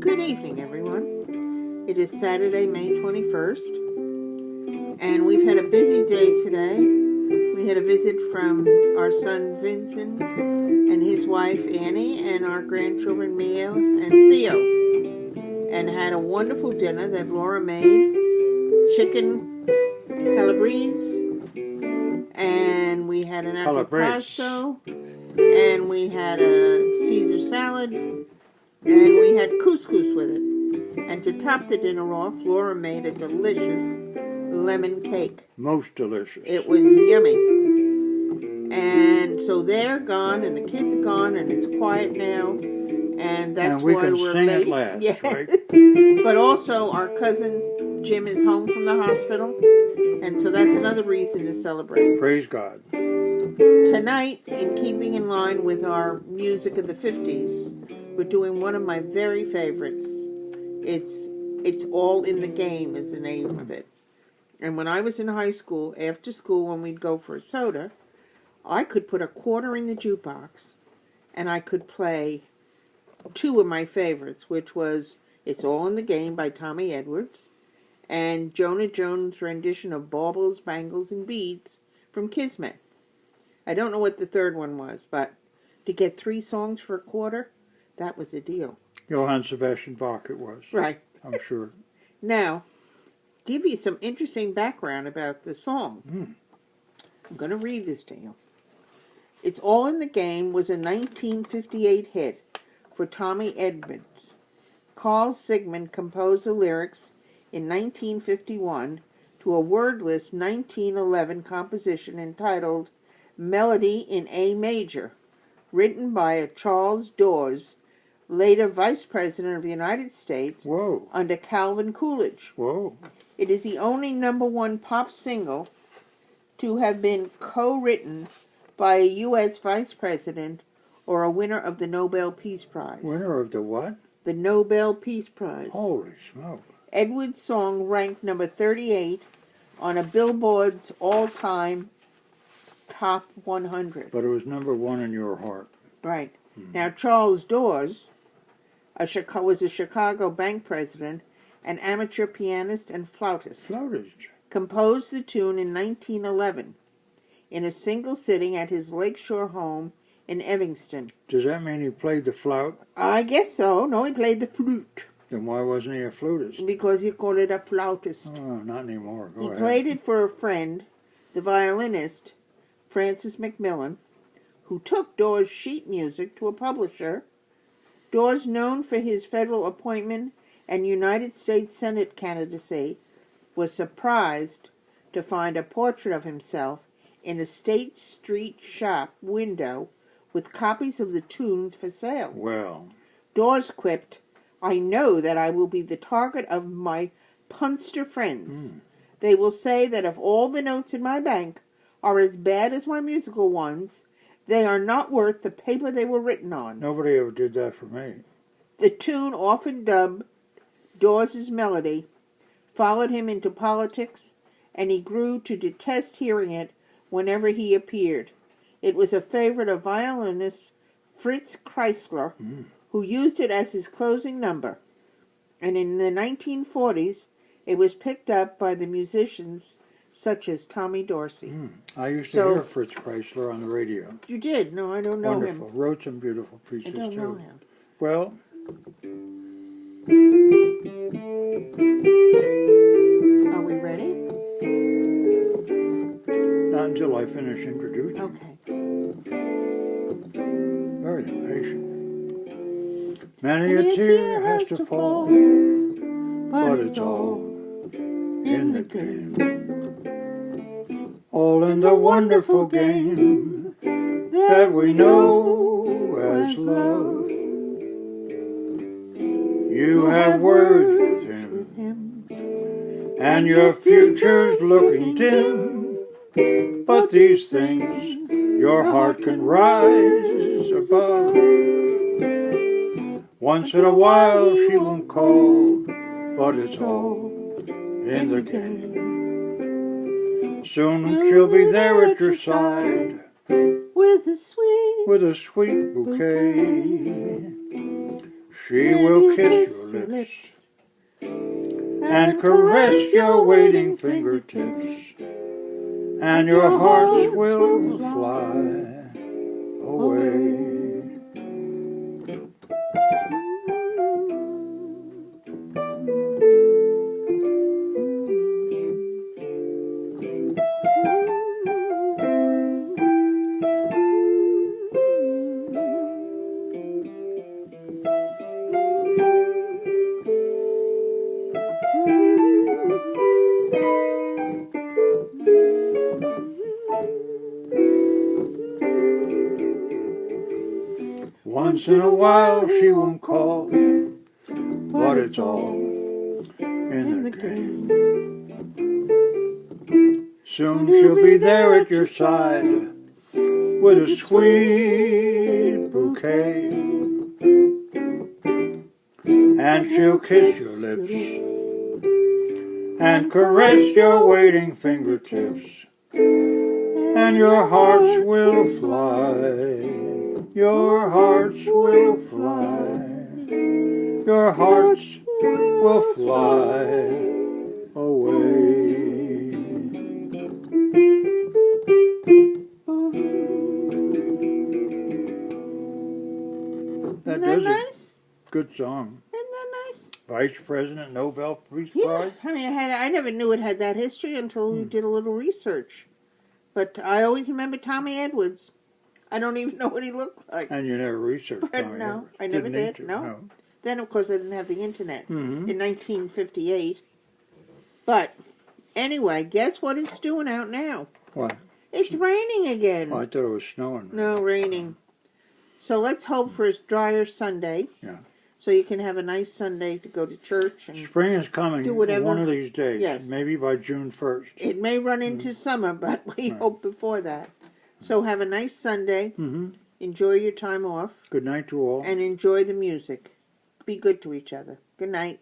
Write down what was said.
Good evening, everyone. It is Saturday, May 21st, and we've had a busy day today. We had a visit from our son Vincent and his wife Annie and our grandchildren Mia and Theo, and had a wonderful dinner that Laura made. Chicken calabrese, and we had an antipasto, and we had a Caesar salad, and we had couscous with it. And to top the dinner off, Laura made a delicious lemon cake. Most delicious. It was yummy. And so they're gone, and the kids are gone, and it's quiet now. And that's we why can we're sing late. at last, yeah. right? But also, our cousin Jim is home from the hospital, and so that's another reason to celebrate. Praise God. Tonight, in keeping in line with our music of the 50s, we're doing one of my very favorites. It's All in the Game is the name of it. And when I was in high school, after school, when we'd go for a soda, I could put a quarter in the jukebox, and I could play two of my favorites, which was It's All in the Game by Tommy Edwards and Jonah Jones' rendition of Baubles, Bangles, and Beads from Kismet. I don't know what the third one was, but to get 3 songs for a quarter, that was a deal. Johann Sebastian Bach it was. Right. I'm sure. Now, give you some interesting background about the song. I'm going to read this to you. It's All in the Game was a 1958 hit for Tommy Edwards. Carl Sigmund composed the lyrics in 1951 to a wordless 1911 composition entitled Melody in A Major, written by Charles Dawes, later Vice President of the United States. Whoa. Under Calvin Coolidge. Whoa. It is the only #1 pop single to have been co-written by a U.S. Vice President or a winner of the Nobel Peace Prize. Winner of the what? The Nobel Peace Prize. Holy smoke. Edwards' song ranked number 38 on a Billboard's all-time top 100. But it was #1 in your heart. Right. Now, Charles Dawes was a Chicago bank president, an amateur pianist and flautist. Flautist. Composed the tune in 1911 in a single sitting at his lakeshore home in Evanston. Does that mean he played the flute? I guess so. No, he played the flute. Then why wasn't he a flutist? Because he called it a flautist. Oh, not anymore. Go ahead. He played it for a friend, the violinist, Francis McMillan, who took Dawes' sheet music to a publisher. Dawes, known for his federal appointment and United States Senate candidacy, was surprised to find a portrait of himself in a State Street shop window with copies of the tunes for sale. Well. Dawes quipped, "I know that I will be the target of my punster friends. They will say that if all the notes in my bank are as bad as my musical ones, they are not worth the paper they were written on." Nobody ever did that for me. The tune, often dubbed Dawes' Melody, followed him into politics, and he grew to detest hearing it whenever he appeared. It was a favorite of violinist Fritz Kreisler, who used it as his closing number. And in the 1940s, it was picked up by the musicians such as Tommy Dorsey. I used to hear Fritz Kreisler on the radio. You did? No, I don't know Wonderful. him. Wrote some beautiful pieces, I don't too. know him. Well, Are we ready? not until I finish introducing. Okay. Very impatient. Many a tear has to fall, but it's all in the game. All in the wonderful game that we know as love. You have words with him, and your future's looking dim. But these things your heart can rise above. Once in a while she won't call, but it's all in the game. Soon she'll be there at your side with a sweet bouquet. She will kiss your lips and caress your waiting fingertips, and your hearts will fly away. Once in a while she won't call, but it's all in the game. Soon she'll be there at your side with a sweet bouquet, and she'll kiss your lips and caress your waiting fingertips, and your hearts will fly. Your hearts will fly. Your hearts will fly away. Isn't that nice? Good song. Isn't that nice? Vice President, Nobel Peace Yeah. Prize. I mean, I never knew it had that history until we did a little research. But I always remember Tommy Edwards. I don't even know what he looked like. And you never researched But Tommy no, Edwards. I never Didn't need did. to, No. Then, of course, I didn't have the internet Mhm. in 1958. But anyway, guess what it's doing out now? What? It's raining again. Oh, I thought it was snowing. No, raining. So let's hope for a drier Sunday. Yeah. So you can have a nice Sunday to go to church. And Spring is coming Do whatever. one of these days. Yes. Maybe by June 1st. it may run into summer, but we Right. hope before that. So have a nice Sunday. Mm-hmm. Enjoy your time off. Good night to all. And enjoy the music. Be good to each other. Good night.